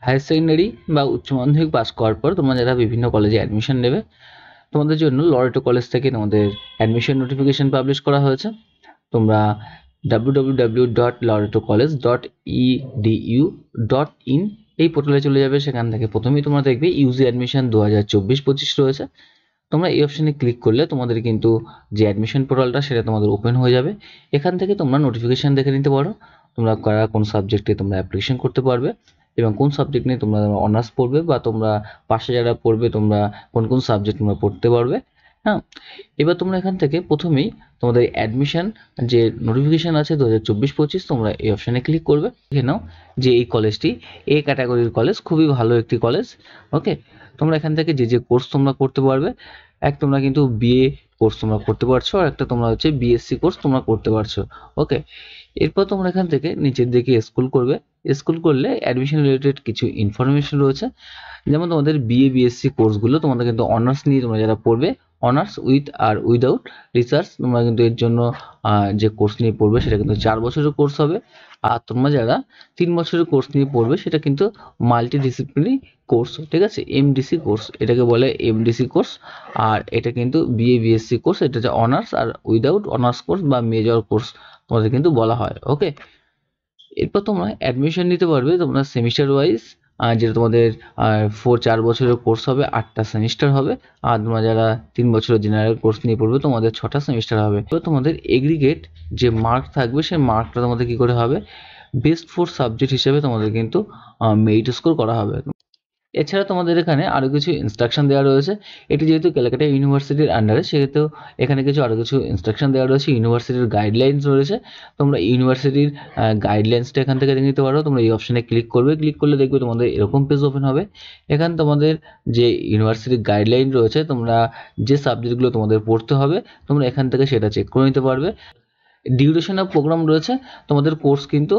Higher secondary বা উচ্চ মাধ্যমিক পাস করার পর তোমরা যারা বিভিন্ন কলেজে অ্যাডমিশন নেবে, তোমাদের জন্য লরেটো কলেজ থেকে তোমাদের অ্যাডমিশন নোটিফিকেশন পাবলিশ করা হয়েছে। তোমরা www.lorettocollege.edu.in এই পোর্টালে চলে যাবে। সেখান থেকে প্রথমেই তোমরা দেখবে ইউজি অ্যাডমিশন 2024-25 রয়েছে। তোমরা এই অপশানে ক্লিক করলে তোমাদের কিন্তু যে অ্যাডমিশন পোর্টালটা সেটা তোমাদের ওপেন হয়ে যাবে। এখান থেকে তোমরা নোটিফিকেশান দেখে নিতে পারো, তোমরা কোন সাবজেক্টে তোমরা অ্যাপ্লিকেশন করতে পারবে এবং কোন সাবজেক্ট নিয়ে তোমরা অনার্স পড়বে বা তোমরা পাশে যারা পড়বে তোমরা কোন কোন সাবজেক্ট তোমরা পড়তে পারবে। হ্যাঁ, এবার তোমরা এখান থেকে প্রথমেই তোমাদের অ্যাডমিশন যে নোটিফিকেশান আছে 2024-25, তোমরা এই অপশানে ক্লিক করবে। দেখে নাও যে এই কলেজটি এ ক্যাটাগরির কলেজ, খুবই ভালো একটি কলেজ। ওকে, তোমরা এখান থেকে যে কোর্স তোমরা করতে পারবে, তোমরা কিন্তু বিএ কোর্স তোমরা করতে পারছো, আর একটা তোমরা হচ্ছে বিএসসি কোর্স তোমরা করতে পারছো। ওকে, এরপর তোমরা এখান থেকে নিচের দিকে স্ক্রল করবে। স্ক্রল করলে অ্যাডমিশন রিলেটেড কিছু ইনফরমেশন রয়েছে, যেমন তোমাদের বিএ বিএসসি কোর্সগুলো তোমাদের কিন্তু অনার্স নিয়ে তোমরা যারা পড়বে, অনার্স উইথ আর উইদাউট রিসার্চ, তোমরা কিন্তু এর জন্য যে কোর্স নিয়ে পড়বে সেটা কিন্তু 4 বছরের কোর্স হবে। আর তোমরা যারা 3 বছরের কোর্স নিয়ে পড়বে সেটা কিন্তু মাল্টি ডিসিপ্লিনারি কোর্স, ঠিক আছে, এমডিসি কোর্স, এটাকে বলে এমডিসি কোর্স। আর এটা কিন্তু বিএ বিএসসি কোর্স, এটা হচ্ছে অনার্স আর উইদাউট অনার্স কোর্স বা মেজর কোর্স তোমাদের কিন্তু বলা হয়। ওকে, এরপর তোমরা অ্যাডমিশন নিতে পারবে তোমরা সেমিস্টার ওয়াইজ, যেটা তোমাদের 4 বছরের কোর্স হবে, 8টা সেমিস্টার হবে। আর তোমরা যারা 3 বছরের জেনারেল কোর্স নিয়ে পড়বে তোমাদের 6টা সেমিস্টার হবে। তো তোমাদের এগ্রিগেট যে মার্ক থাকবে সেই মার্কটা তোমাদের কী করে হবে, বেস্ট 4 সাবজেক্ট হিসেবে তোমাদের কিন্তু মেরিট স্কোর করা হবে। এছাড়া তোমাদের এখানে আরও কিছু ইনস্ট্রাকশন দেওয়া রয়েছে। এটি যেহেতু ক্যালকাটা ইউনিভার্সিটির আন্ডারে, সেহেতু এখানে কিছু আরও কিছু ইনস্ট্রাকশন দেওয়া রয়েছে, ইউনিভার্সিটির গাইডলাইন্স রয়েছে। তোমরা ইউনিভার্সিটির গাইডলাইন্সটা এখান থেকে দেখে নিতে পারো। তোমরা এই অপশানে ক্লিক করবে, ক্লিক করলে দেখবে তোমাদের এরকম পেজ ওপেন হবে। এখানে তোমাদের যে ইউনিভার্সিটির গাইডলাইন রয়েছে, তোমরা যে সাবজেক্টগুলো তোমাদের পড়তে হবে তোমরা এখান থেকে সেটা চেক করে নিতে পারবে। ডিউরেশন অফ প্রোগ্রাম রয়েছে, তোমাদের কোর্স কিন্তু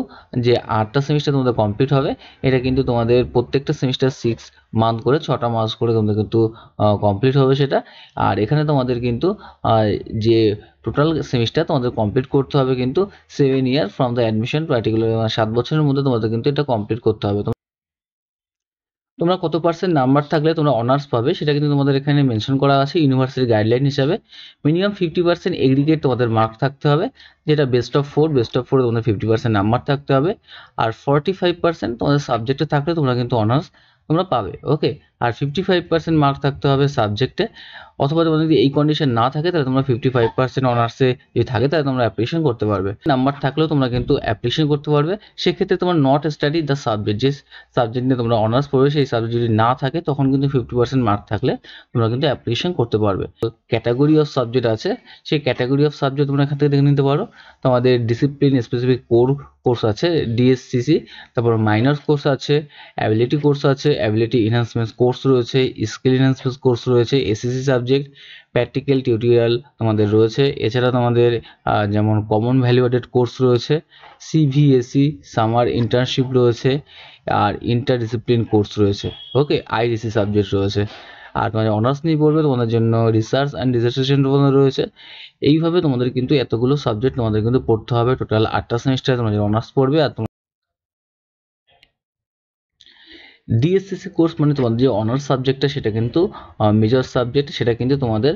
যে 8টা সেমিস্টার তোমাদের কমপ্লিট হবে, এটা কিন্তু তোমাদের প্রত্যেকটা সেমিস্টার 6 মান্থ করে 6টা মাস করে তোমাদের কিন্তু কমপ্লিট হবে সেটা। আর এখানে তোমাদের কিন্তু যে টোটাল সেমিস্টার তোমাদের কমপ্লিট করতে হবে কিন্তু 7 ইয়ার ফ্রম দ্য অ্যাডমিশন, পার্টিকুলার 7 বছরের মধ্যে তোমাদের কিন্তু এটা কমপ্লিট করতে হবে। তোমরা কত পার্সেন্ট নাম্বার থাকলে তোমরা অনার্স পাবে সেটা কিন্তু তোমাদের এখানে মেনশন করা আছে ইউনিভার্সিটি গাইডলাইন হিসাবে। মিনিমাম 50% এগ্রিগেট তোমাদের মার্ক থাকতে হবে, যেটা বেস্ট অফ 4 তোমাদের 50% নাম্বার থাকতে হবে। আর 45% তোমাদের সাবজেক্টে থাকলে তোমরা কিন্তু অনার্স তোমরা পাবে। ওকে, আর 55% মার্ক থাকতে হবে সাবজেক্টে, অথবা তোমাদের যদি এই কন্ডিশন না থাকে তাহলে তোমরা 55% অনার্সে যদি থাকে তাহলে তোমরা অ্যাপ্লিকেশন করতে পারবে। নাম্বার থাকলেও তোমরা কিন্তু অ্যাপ্লিকেশন করতে পারবে। সেক্ষেত্রে তোমার নট স্টাডি দ্য সাবজেক্ট, যে সাবজেক্ট নিয়ে তোমরা অনার্স পড়বে সেই সাবজেক্ট যদি না থাকে তখন কিন্তু 50% মার্ক থাকলে তোমরা কিন্তু অ্যাপ্লিকেশন করতে পারবে। তো ক্যাটাগরি অফ সাবজেক্ট আছে, সেই ক্যাটাগরি অফ সাবজেক্ট তোমরা এখান থেকে দেখে নিতে পারো। তোমাদের ডিসিপ্লিন স্পেসিফিক কোর্স আছে ডিএসসিসি, তারপর মাইনর কোর্স আছে, অ্যাবিলিটি কোর্স আছে, অ্যাবিলিটি এনহান্সমেন্ট কোর্স রয়েছে, স্কিল এনহান্সমেন্ট কোর্স রয়েছে, এসএসসি সাবজেক্ট, প্র্যাকটিক্যাল টিউটোরিয়াল তোমাদের রয়েছে। এছাড়া তোমাদের যেমন কমন ভ্যালু অ্যাডেড কোর্স রয়েছে, সিভিএসই সামার ইন্টার্নশিপ রয়েছে, আর ইন্টারডিসিপ্লিন কোর্স রয়েছে। ওকে, আইডিসি সাবজেক্ট রয়েছে। আর তোমাদের অনার্স নিয়ে পড়বে তোমাদের জন্য রিসার্চ অ্যান্ড ডিসার্টেশন রয়েছে। এইভাবে তোমাদের কিন্তু এতগুলো সাবজেক্ট তোমাদের কিন্তু পড়তে হবে। টোটাল 8টা সেমিস্টারে তোমাদের অনার্স পড়বে। আর ডিএসসিসি কোর্স মানে তোমাদের যে অনার্স সাবজেক্টটা সেটা কিন্তু মেজর সাবজেক্ট, সেটা কিন্তু তোমাদের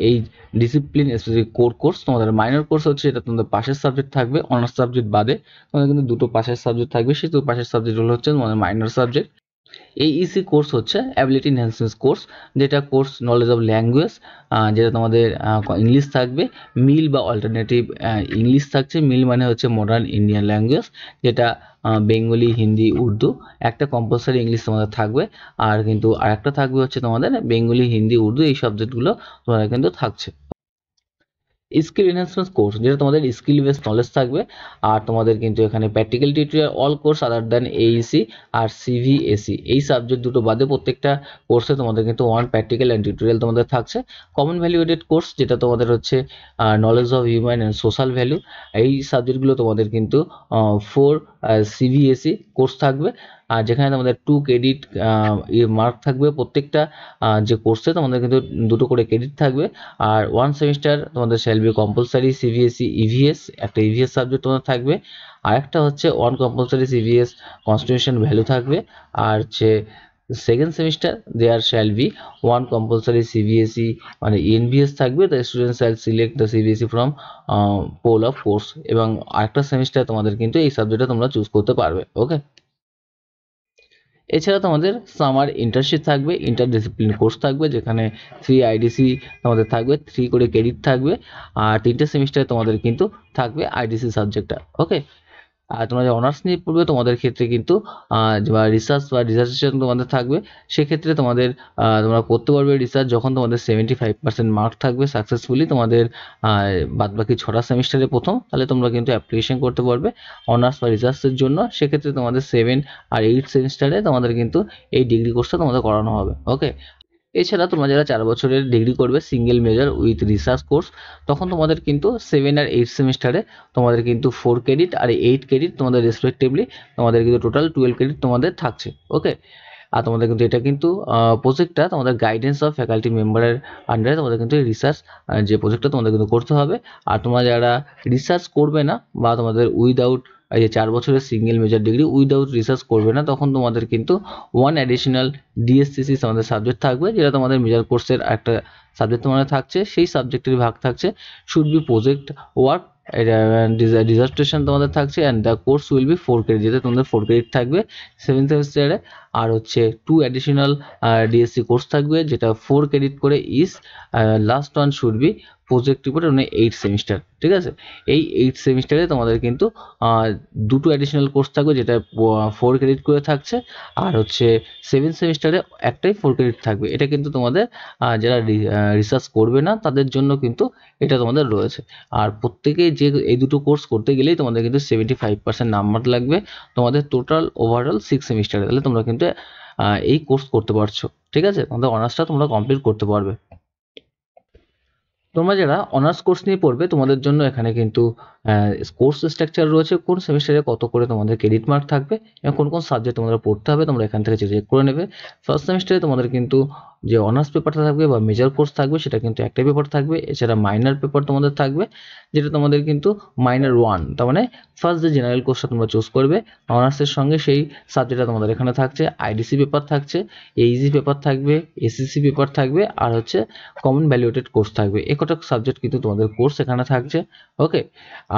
এই ডিসিপ্লিন স্পেসিফিক কোর্স। তোমাদের মাইনর কোর্স হচ্ছে এটা তোমাদের পাশের সাবজেক্ট থাকবে, অনার্স সাবজেক্ট বাদে তোমাদের কিন্তু দুটো পাশের সাবজেক্ট থাকবে, সেই দুটো পাশের সাবজেক্টগুলো হচ্ছে তোমাদের মাইনর সাবজেক্ট। এইইসি কোর্স হচ্ছে অ্যাবিলিটি এনহ্যান্সমেন্ট কোর্স, যেটা কোর্স নলেজ অফ ল্যাঙ্গুয়েজ, যেটা তোমাদের ইংলিশ থাকবে, মিল বা অল্টারনেটিভ ইংলিশ থাকছে। মিল মানে হচ্ছে মডার্ন ইন্ডিয়ান ল্যাঙ্গুয়েজ, যেটা বেঙ্গলি, হিন্দি, উর্দু, একটা কম্পালসারি ইংলিশ তোমাদের থাকবে। আর কিন্তু আরেকটা থাকবে হচ্ছে তোমাদের বেঙ্গলি, হিন্দি, উর্দু, এই সাবজেক্টগুলো তোমাদের কিন্তু থাকছে। স্কিল এনহান্সমেন্ট কোর্স, যেটা তোমাদের স্কিল বেসড নলেজ থাকবে। আর তোমাদের কিন্তু এখানে practical tutorial all course other than AEC আর সিভিএসি, এই সাবজেক্ট দুটো বাদে প্রত্যেকটা কোর্সে তোমাদের কিন্তু প্র্যাকটিক্যাল অ্যান্ড টিউটোরিয়াল তোমাদের থাকছে। কমন ভ্যালু এডেড কোর্স, যেটা তোমাদের হচ্ছে knowledge of human and social value, এই সাবজেক্টগুলো তোমাদের কিন্তু 4 সিভিএসি কোর্স থাকবে। আর যেখানে তোমাদের 2 ক্রেডিট মার্ক থাকবে প্রত্যেকটা যে কোর্সে তোমাদের কিন্তু 2টো করে ক্রেডিট থাকবে। আর 1 সেমিস্টার তোমাদের shall be compulsory CBSE EVS, একটা ইভিএস সাবজেক্ট তোমাদের থাকবে। আর একটা হচ্ছে 1 কম্পালসারি সিবিএস কনস্টিটিউশন ভ্যালু থাকবে। আর হচ্ছে second semester there shall be 1 compulsory CBSE মানে এনবিএস থাকবে, the student shall select the CBSE from pool of course. এবং আরেকটা সেমিস্টার তোমাদের কিন্তু এই সাবজেক্টটা তোমরা চুজ করতে পারবে। ওকে, এছাড়া তোমাদের সামার ইন্টার্নশিপ থাকবে, ইন্টারডিসিপ্লিন কোর্স থাকবে, যেখানে 3 আইডিসি তোমাদের থাকবে, 3 করে ক্রেডিট থাকবে। আর 3টে সেমিস্টারে তোমাদের কিন্তু থাকবে আইডিসি সাবজেক্টটা। ওকে, আর তোমরা যে অনার্স নিয়ে পড়বে তোমাদের ক্ষেত্রে কিন্তু রিসার্চ বা ডিসার্টেশন তোমাদের থাকবে। সেক্ষেত্রে তোমাদের তোমরা করতে পারবে রিসার্চ যখন তোমাদের 75% মার্ক থাকবে সাকসেসফুলি তোমাদের বাদবাকি 6টা সেমিস্টারে প্রথম, তাহলে তোমরা কিন্তু অ্যাপ্লিকেশন করতে পারবে অনার্স বা রিসার্চের জন্য। সেক্ষেত্রে তোমাদের 7 আর 8 সেমিস্টারে তোমাদের কিন্তু এই ডিগ্রি কোর্সটা তোমাদের করানো হবে। ওকে, এছাড়া তোমরা যারা 4 বছরের ডিগ্রি করবে single major with research course, তখন তোমাদের কিন্তু 7 আর 8 সেমিস্টারে তোমাদের কিন্তু 4 ক্রেডিট আর 8 ক্রেডিট তোমাদের রেসপেক্টিভলি তোমাদের কিন্তু টোটাল 12 ক্রেডিট তোমাদের থাকছে। ওকে, আর তোমাদের কিন্তু এটা কিন্তু প্রজেক্টটা তোমাদের গাইডেন্স অফ ফ্যাকাল্টি মেম্বারের আন্ডারে তোমাদের কিন্তু রিসার্চ যে প্রজেক্টটা তোমাদের কিন্তু করতে হবে। আর তোমরা যারা রিসার্চ করবে না বা তোমাদের উইদাউট এই যে 4 বছরের single major degree without research করবে না, তখন তোমাদের কিন্তু 1 অ্যাডিশনাল ডিএসসিসি তোমাদের সাবজেক্ট থাকবে, যেটা তোমাদের মেজর কোর্সের একটা সাবজেক্ট তোমাদের থাকছে। সেই সাবজেক্টের ভাগ থাকছে should be project work, dissertation তোমাদের থাকছে। And the course will be 4 credit, যেটা তোমাদের 4 ক্রেডিট থাকবে 7 সেমিস্টারে। আর হচ্ছে 2 অ্যাডিশনাল ডিএসসি কোর্স থাকবে, যেটা 4 ক্রেডিট করে ইস। Last one should be project report মানে 8 সেমিস্টার। ঠিক আছে, এই 8 সেমিস্টারে তোমাদের কিন্তু 2টো অ্যাডিশনাল কোর্স থাকবে, যেটা 4 ক্রেডিট করে থাকছে। আর হচ্ছে 7 সেমিস্টারে একটাই 4 ক্রেডিট থাকবে। এটা কিন্তু তোমাদের যারা রিসার্চ করবে না তাদের জন্য কিন্তু এটা তোমাদের রয়েছে। আর প্রত্যেকেই যে এই দুটো কোর্স করতে গেলেই তোমাদের কিন্তু 75% নাম্বার লাগবে তোমাদের টোটাল ওভারঅল 6 সেমিস্টারে। তাহলে তোমরা কিন্তু এই কোর্স করতে পারছো। ঠিক আছে, তোমাদের অনার্সটা তোমরা কমপ্লিট করতে পারবে। তোমরা যারা অনার্স কোর্স নিয়ে পড়বে তোমাদের জন্য এখানে কিন্তু কোর্স স্ট্রাকচার রয়েছে, কোন সেমিস্টারে কত করে তোমাদের ক্রেডিট মার্ক থাকবে এবং কোন কোন সাবজেক্ট তোমাদের পড়তে হবে তোমরা এখান থেকে চেক করে নেবে। ফার্স্ট সেমিস্টারে তোমাদের কিন্তু যে অনার্স পেপারটা থাকবে বা মেজর কোর্স থাকবে সেটা কিন্তু একটাই পেপার থাকবে। এছাড়া মাইনার পেপার তোমাদের থাকবে, যেটা তোমাদের কিন্তু মাইনার 1, তার মানে ফার্স্ট যে জেনারেল কোর্সটা তোমরা চুজ করবে অনার্সের সঙ্গে সেই সাবজেক্টটা তোমাদের এখানে থাকছে। আইডিসি পেপার থাকছে, এইজি পেপার থাকবে, এসএসসি পেপার থাকবে, আর হচ্ছে কমন ভ্যালুয়েটেড কোর্স থাকবে। একটা সাবজেক্ট কিন্তু তোমাদের কোর্স এখানে থাকছে। ওকে,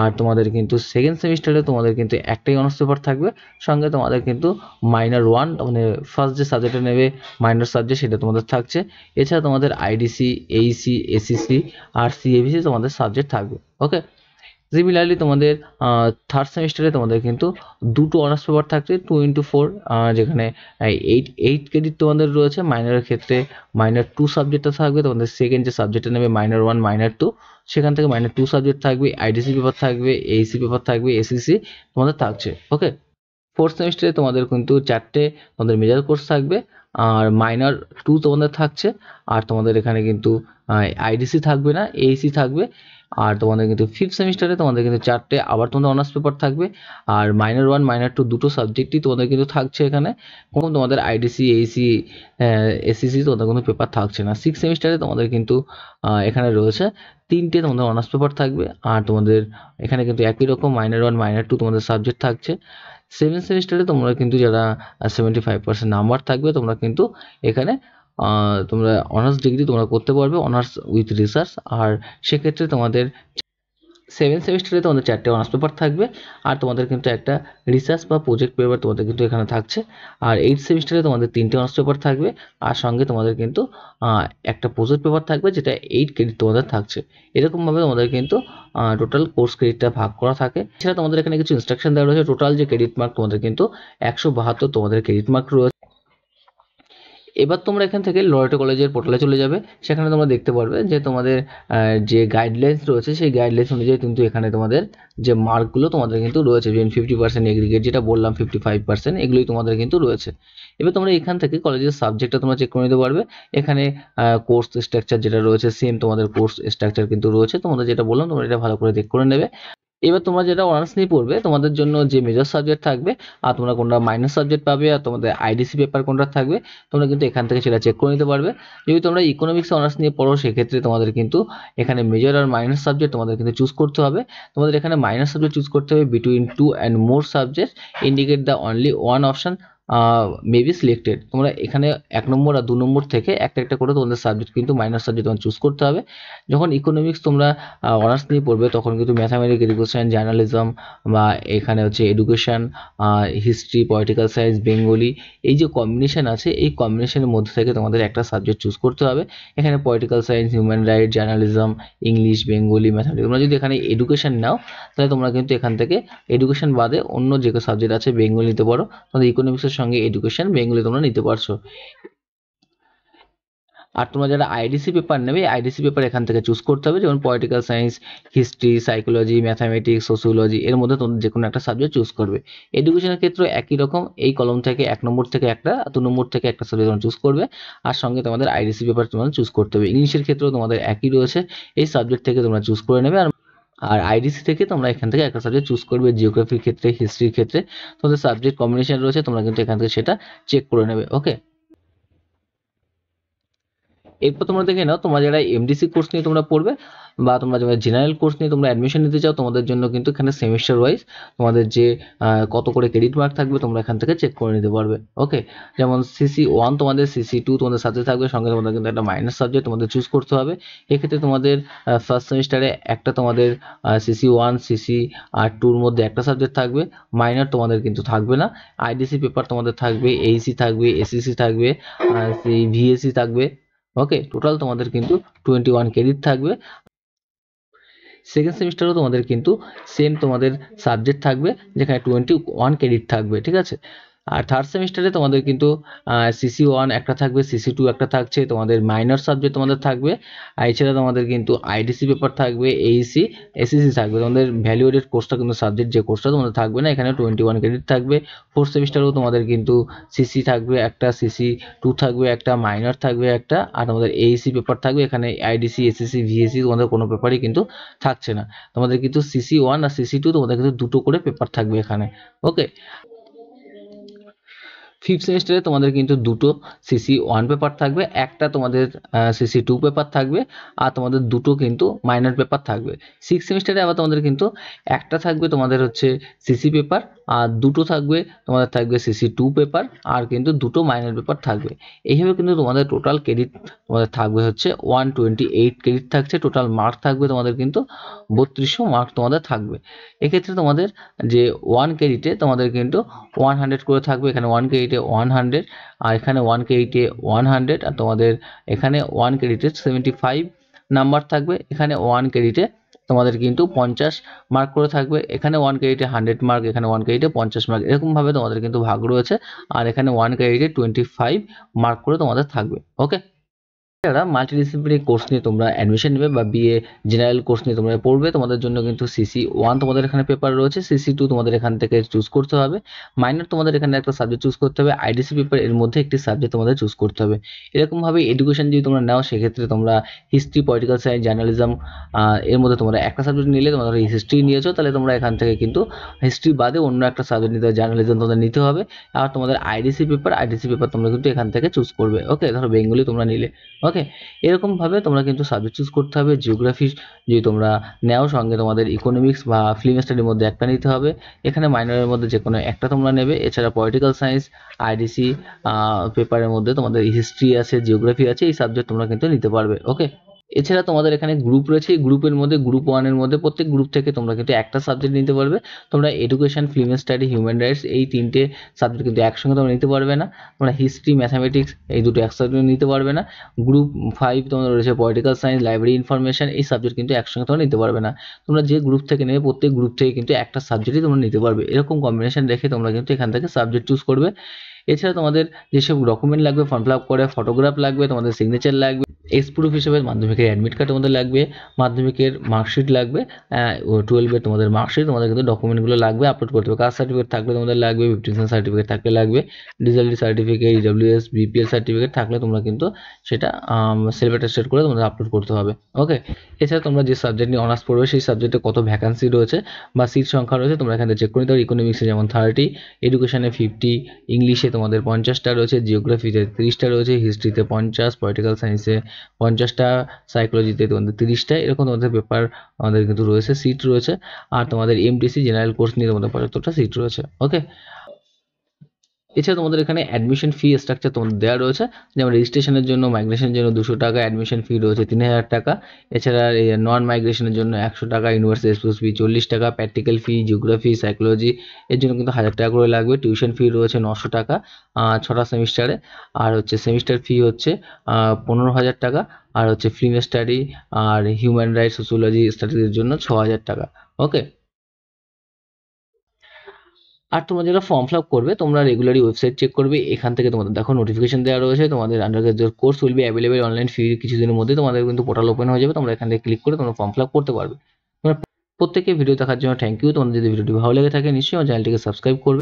আর তোমাদের কিন্তু সেকেন্ড সেমিস্টারে তোমাদের কিন্তু একটাই অনার্স পেপার থাকবে, সঙ্গে তোমাদের কিন্তু মাইনার 1 মানে ফার্স্ট যে সাবজেক্টটা নেবে মাইনর সাবজেক্ট সেটা তোমাদের থাকছে। এছাড়া তোমাদের আইডিসি, এইসি, এসিসি আর সিএবিসি তোমাদের সাবজেক্ট থাকবে। ওকে, সিমিলারলি তোমাদের থার্ড সেমিস্টারে তোমাদের কিন্তু 2টো অনার্স পেপার থাকছে 2x4, যেখানে 8 ক্রেডিট তোমাদের রয়েছে। মাইনরের ক্ষেত্রে মাইনার 2 সাবজেক্টটা থাকবে, তোমাদের সেকেন্ড যে সাবজেক্টটা নেবে মাইনার 1 মাইনার 2, সেখান থেকে মাইনার 2 সাবজেক্ট থাকবে, আইডিসি পেপার থাকবে, এইসি পেপার থাকবে, এসিসি তোমাদের থাকছে। ওকে, ফোর্থ সেমিস্টারে তোমাদের কিন্তু 4টে তোমাদের মেজর কোর্স থাকবে আর মাইনার 2 তোমাদের থাকছে। আর তোমাদের এখানে কিন্তু আইডিসি থাকবে না, এইসি থাকবে। আর তোমাদের কিন্তু ফিফথ সেমিস্টারে তোমাদের কিন্তু 4টে আবার তোমাদের অনার্স পেপার থাকবে। আর মাইনার 1 মাইনার 2 দুটো সাবজেক্টই তোমাদের কিন্তু থাকছে এখানে। কোনো তোমাদের আইডিসি, এইসি, এসিসি তোমাদের কোনো পেপার থাকছে না। সিক্স সেমিস্টারে তোমাদের কিন্তু এখানে রয়েছে 3টে তোমাদের অনার্স পেপার থাকবে। আর তোমাদের এখানে কিন্তু একই রকম মাইনার 1 মাইনার 2 তোমাদের সাবজেক্ট থাকছে। সেভেন সেমিস্টারে তোমরা কিন্তু যারা 75% নাম্বার থাকবে তোমরা কিন্তু এখানে তোমরা অনার্স ডিগ্রি তোমরা করতে পারবে অনার্স উইথ রিসার্চ। আর সেক্ষেত্রে তোমাদের 7 সেমিস্টারে তোমাদের 4টে অনার্স পেপার থাকবে আর তোমাদের কিন্তু একটা রিসার্চ বা প্রজেক্ট পেপার তোমাদের কিন্তু এখানে থাকছে। আর 8 সেমিস্টারে তোমাদের 3টে অনার্স পেপার থাকবে আর সঙ্গে তোমাদের কিন্তু একটা প্রজেক্ট পেপার থাকবে, যেটা 8 ক্রেডিট তোমাদের থাকছে। এরকমভাবে তোমাদের কিন্তু টোটাল কোর্স ক্রেডিটটা ভাগ করা থাকে। এছাড়া তোমাদের এখানে কিছু ইনস্ট্রাকশন দেওয়া রয়েছে। টোটাল যে ক্রেডিট মার্ক তোমাদের কিন্তু 172 তোমাদের ক্রেডিট মার্ক রয়েছে। এবার তোমরা এখান থেকে লরেটো কলেজের পোর্টালে চলে যাবে, সেখানে তোমরা দেখতে পারবে যে তোমাদের যে গাইডলাইন্স রয়েছে সেই গাইডলাইন্স অনুযায়ী কিন্তু এখানে তোমাদের যে মার্কগুলো তোমাদের কিন্তু রয়েছে, যেমন 50% এগ্রিগেট যেটা বললাম, 55% এগুলোই তোমাদের কিন্তু রয়েছে। এবার তোমরা এখান থেকে কলেজের সাবজেক্টটা তোমরা চেক করে নিতে পারবে। এখানে কোর্স স্ট্রাকচার যেটা রয়েছে সেম তোমাদের কোর্স স্ট্রাকচার কিন্তু রয়েছে। তোমাদের যেটা বললাম তোমরা এটা ভালো করে চেক করে নেবে। এবার তোমরা যেটা অনার্স নিয়ে পড়বে তোমাদের জন্য যে মেজর সাবজেক্ট থাকবে আর তোমরা কোনটা মাইনর সাবজেক্ট পাবে আর তোমাদের আইডিসি পেপার কোনটা থাকবে তোমরা কিন্তু এখান থেকে সেটা চেক করে নিতে পারবে। যদি তোমরা ইকোনমিক্স অনার্স নিয়ে পড়ো সেক্ষেত্রে তোমাদের কিন্তু এখানে মেজর আর মাইনর সাবজেক্ট তোমাদের কিন্তু চুজ করতে হবে। তোমাদের এখানে মাইনর সাবজেক্ট চুজ করতে হবে between 2 and more subject indicate the only one option may be selected. তোমরা এখানে 1 নম্বর আর 2 নম্বর থেকে একটা একটা করে তোমাদের সাবজেক্ট কিন্তু মাইনর সাবজেক্ট তোমার চুজ করতে হবে। যখন ইকোনমিক্স তোমরা অনার্স নিয়ে পড়বে তখন কিন্তু ম্যাথামেটিক্স, এডুকেশন, জার্নালিজম বা এখানে হচ্ছে education, history, political science, Bengali, এই যে কম্বিনেশন আছে এই কম্বিনেশনের মধ্যে থেকে তোমাদের একটা সাবজেক্ট চুজ করতে হবে। এখানে political science, human right, journalism, English, Bengali, mathematics. তোমরা যদি এখানে এডুকেশন নাও তাহলে তোমরা কিন্তু এখান থেকে এডুকেশন বাদে অন্য যে সাবজেক্ট আছে বেঙ্গলি নিতে পারো। তোমাদের ইকোনমিক্সের সঙ্গে এডুকেশন, বেঙ্গলি তোমরা নিতে পারছো। আর তোমরা যারা আইডিসি পেপার নেবে আইডিসি পেপার এখান থেকে চুজ করতে হবে, যেমন political science, history, psychology, mathematics, sociology, এর মধ্যে তোমরা যে কোনো একটা সাবজেক্ট চুজ করবে। এডুকেশনের ক্ষেত্রে একই রকম, এই কলম থেকে 1 নম্বর থেকে একটা, 2 নম্বর থেকে একটা সাবজেক্ট তোমরা চুজ করবে আর সঙ্গে তোমাদের আইডিসি পেপার তোমাদের চুজ করতে হবে। ইংলিশের ক্ষেত্রেও তোমাদের একই রয়েছে, এই সাবজেক্ট থেকে তোমরা চুজ করে নেবে। আর আইডিসি থেকে তোমরা এখান থেকে একটা সাবজেক্ট চুজ করবে। জিওগ্রাফির ক্ষেত্রে, হিস্ট্রির ক্ষেত্রে তোমাদের সাবজেক্ট কম্বিনেশন রয়েছে, তোমরা কিন্তু এখান থেকে সেটা চেক করে নেবে। ওকে, এরপর তোমরা দেখে নাও তোমরা যারা এমডিসি কোর্স নিয়ে তোমরা পড়বে বা তোমরা যারা জেনারেল কোর্স নিয়ে তোমরা অ্যাডমিশন নিতে চাও তোমাদের জন্য কিন্তু এখানে সেমিস্টার ওয়াইজ তোমাদের যে কত করে ক্রেডিট মার্ক থাকবে তোমরা এখান থেকে চেক করে নিতে পারবে। ওকে, যেমন CC1 তোমাদের, CC2 তোমাদের সাথে থাকবে, সঙ্গে তোমাদের কিন্তু একটা মাইনাস সাবজেক্ট তোমাদের চুজ করতে হবে। এক্ষেত্রে তোমাদের ফার্স্ট সেমিস্টারে একটা তোমাদের CC1, CC2 মধ্যে একটা সাবজেক্ট থাকবে, মাইনর তোমাদের কিন্তু থাকবে না। আইডিসি পেপার তোমাদের থাকবে, এইসি থাকবে, এসিসি থাকবে, ভিএসি থাকবে। ওকে, টোটাল তোমাদের কিন্তু 21 ক্রেডিট থাকবে। সেকেন্ড সেমিস্টারও তোমাদের কিন্তু সেম তোমাদের সাবজেক্ট থাকবে, যেখানে 21 ক্রেডিট থাকবে, ঠিক আছে। আর থার্ড সেমিস্টারে তোমাদের কিন্তু CC1 একটা থাকবে, CC2 একটা থাকছে, তোমাদের মাইনর সাবজেক্ট তোমাদের থাকবে। আর এছাড়া তোমাদের কিন্তু আইডিসি পেপার থাকবে, এইসি, এসিসি থাকবে। তোমাদের ভ্যালুয়েটেড কোর্সটা কিন্তু সাবজেক্ট যে কোর্সটা তোমাদের থাকবে না, এখানে 21 ক্রেডিট থাকবে। ফোর্থ সেমিস্টারেও তোমাদের কিন্তু সিসি থাকবে একটা, CC2 থাকবে একটা, মাইনর থাকবে একটা, আর তোমাদের এইসি পেপার থাকবে। এখানে আইডিসি, এসিসি, ভিএসি তোমাদের কোনো পেপারই কিন্তু থাকছে না। তোমাদের কিন্তু CC1 আর CC2 তোমাদের কিন্তু দুটো করে পেপার থাকবে এখানে। ওকে, ফিফথ সেমিস্টারে তোমাদের কিন্তু দুটো CC1 পেপার থাকবে, একটা তোমাদের CC2 পেপার থাকবে, আর তোমাদের দুটো কিন্তু মাইনর পেপার থাকবে। সিক্স সেমিস্টারে আবার তোমাদের কিন্তু একটা থাকবে তোমাদের হচ্ছে সিসি পেপার, আর দুটো থাকবে তোমাদের থাকবে CC2 পেপার, আর কিন্তু দুটো মাইনর পেপার থাকবে। এইভাবে কিন্তু তোমাদের টোটাল ক্রেডিট তোমাদের থাকবে হচ্ছে 128 ক্রেডিট থাকছে। টোটাল মার্ক থাকবে তোমাদের কিন্তু 3200 মার্ক তোমাদের থাকবে। এক্ষেত্রে তোমাদের যে 1 ক্রেডিটে তোমাদের কিন্তু 100 করে থাকবে। এখানে 1 ক্রেডিটে 100, আর এখানে 1 ক্রেডিটে 100, আর তোমাদের এখানে 1 ক্রেডিটে 75 নাম্বার থাকবে। এখানে 1 ক্রেডিটে তোমাদের কিন্তু 50 মার্ক করে থাকবে। এখানে 1 ক্রেডিটে 100 মার্ক, এখানে 1 ক্রেডিটে 50 মার্ক, এরকমভাবে তোমাদের কিন্তু ভাগ রয়েছে। আর এখানে 1 ক্রেডিটে 25 মার্ক করে তোমাদের থাকবে। ওকে, যারা মাল্টিডিসিপ্লিনারি কোর্স নিয়ে তোমরা অ্যাডমিশন নেবে বা বিএ জেনারেল কোর্স নিয়ে তোমরা পড়বে তোমাদের জন্য কিন্তু CC1 তোমাদের এখানে পেপার রয়েছে, CC2 তোমাদের এখান থেকে চুজ করতে হবে, মাইনর তোমাদের এখানে একটা সাবজেক্ট চুজ করতে হবে, আইডিসি পেপার এর মধ্যে একটি সাবজেক্ট তোমাদের চুজ করতে হবে। এরকমভাবে এডুকেশন যদি তোমরা নাও সেক্ষেত্রে তোমরা হিস্ট্রি, পলিটিক্যাল সায়েন্স, জার্নালিজম, এর মধ্যে তোমরা একটা সাবজেক্ট নিলে, তোমরা হিস্ট্রি নিয়েছো তাহলে তোমরা এখান থেকে কিন্তু হিস্ট্রি বাদে অন্য একটা সাবজেক্ট নিতে হবে, জার্নালিজম তোমাদের নিতে হবে। আর তোমাদের আইডিসি পেপার তোমরা কিন্তু এখান থেকে চুজ করবে। ওকে, ধরো বেঙ্গলি তোমরা নিলে। ওকে, এরকমভাবে তোমরা কিন্তু সাবজেক্ট চুজ করতে হবে। জিওগ্রাফি যদি তোমরা নেও সঙ্গে তোমাদের ইকোনমিক্স বা ফিল্ম স্টাডির মধ্যে একটা নিতে হবে। এখানে মাইনরের মধ্যে যে কোনো একটা তোমরা নেবে। এছাড়া পলিটিক্যাল সায়েন্স, আইডিসি পেপারের মধ্যে তোমাদের হিস্ট্রি আছে, জিওগ্রাফি আছে, এই সাবজেক্ট তোমরা কিন্তু নিতে পারবে। ওকে, এছাড়া তোমাদের এখানে গ্রুপ রয়েছে, এই গ্রুপের মধ্যে গ্রুপ 1 এর মধ্যে প্রত্যেক গ্রুপ থেকে তোমরা কিন্তু একটা সাবজেক্ট নিতে পারবে। তোমরা education, film study, human rights, এই তিনটে সাবজেক্ট কিন্তু একসঙ্গে তোমরা নিতে পারবে না। তোমরা হিস্ট্রি, ম্যাথামেটিক্স এই দুটো একসাথে নিতে পারবে না। গ্রুপ 5 তোমাদের রয়েছে পলিটিক্যাল সায়েন্স, লাইব্রেরি ইনফরমেশন, এই সাবজেক্ট কিন্তু একসঙ্গে তোমরা নিতে পারবে না। তোমরা যে গ্রুপ থেকে নেবে প্রত্যেক গ্রুপ থেকে কিন্তু একটা সাবজেক্টই তোমরা নিতে পারবে। এরকম কম্বিনেশন রেখে তোমরা কিন্তু এখান থেকে সাবজেক্ট চুজ করবে। এছাড়া তোমাদের যেসব ডকুমেন্ট লাগবে ফর্ম ফিল আপ করে, ফটোগ্রাফ লাগবে, তোমাদের সিগনেচার লাগবে, এক্স প্রুফ হিসেবে মাধ্যমিকের অ্যাডমিট কার্ড তোমাদের লাগবে, মাধ্যমিকের মার্কশিট লাগবে, 12-এর তোমাদের মার্কশিট, তোমাদের কিন্তু ডকুমেন্টগুলো লাগবে আপলোড করতে হবে। কাস্ট সার্টিফিকেট থাকলে তোমাদের লাগবে, ফিফটিনশন সার্টিফিকেট থাকলে লাগবে, disability certificate, EWS, BPL certificate থাকলে তোমরা কিন্তু সেটা সেলফ অ্যাটেস্টেড করে তোমাদের আপলোড করতে হবে। ওকে, এছাড়া তোমরা যে সাবজেক্ট নিয়ে অনার্স পড়বে সেই সাবজেক্টে কত ভ্যাকান্সি রয়েছে বা সিট সংখ্যা রয়েছে তোমরা এখানে চেক করে নিতে পারো। ইকোনমিক্সে যেমন 30, এডুকেশনে 50, ইংলিশে তোমাদের 50টা রয়েছে, জিওগ্রাফিতে 30টা রয়েছে, হিস্ট্রিতে 50, পলিটিক্যাল সায়েন্সে 50টা, সাইকোলজিতে তোমাদের 30টা, এরকম তোমাদের পেপার আমাদের কিন্তু রয়েছে, সিট রয়েছে। আর তোমাদের এমডিসি জেনারেল কোর্স নিয়ে তোমাদের 75টা সিট রয়েছে। ওকে, এছাড়া তোমাদের এখানে অ্যাডমিশন ফি স্ট্রাকচার তোমাদের দেওয়া রয়েছে, যেমন রেজিস্ট্রেশনের জন্য, মাইগ্রেশনের জন্য 200 টাকা, অ্যাডমিশন ফি রয়েছে 3000 টাকা। এছাড়া নন মাইগ্রেশনের জন্য 100 টাকা, ইউনিভার্সিটি এক্সপোজ ফি 40 টাকা, প্র্যাকটিক্যাল ফি, জিওগ্রাফি, সাইকোলজি এর জন্য কিন্তু 1000 টাকা করে লাগবে। টিউশন ফি রয়েছে 900 টাকা 6টা সেমিস্টারে। আর হচ্ছে সেমিস্টার ফি হচ্ছে 15,000 টাকা। আর হচ্ছে ফিল্ম স্টাডি আর হিউম্যান রাইটস, সোশিওলজি স্টাডিজের জন্য 6000 টাকা। ওকে, আর তোমরা যারা ফর্ম ফিল আপ করবে তোমরা রেগুলারই ওয়েবসাইট চেক করবে, এখান থেকে তোমাদের দেখো নোটিফিকেশন দেওয়া রয়েছে, তোমাদের under graduate course will be available online fee, কিছুদিনের মধ্যে তোমাদের কিন্তু পোর্টাল ওপেন হয়ে যাবে, তোমরা এখান থেকে ক্লিক করে তোমরা ফর্ম ফিল আপ করতে পারবে। তোমরা প্রত্যেককে ভিডিও দেখার জন্য থ্যাংক ইউ। তোমাদের যদি ভিডিওটি ভালো লেগে থাকে নিশ্চয়ই আমার চ্যানেলটিকে সাবস্ক্রাইব করবে।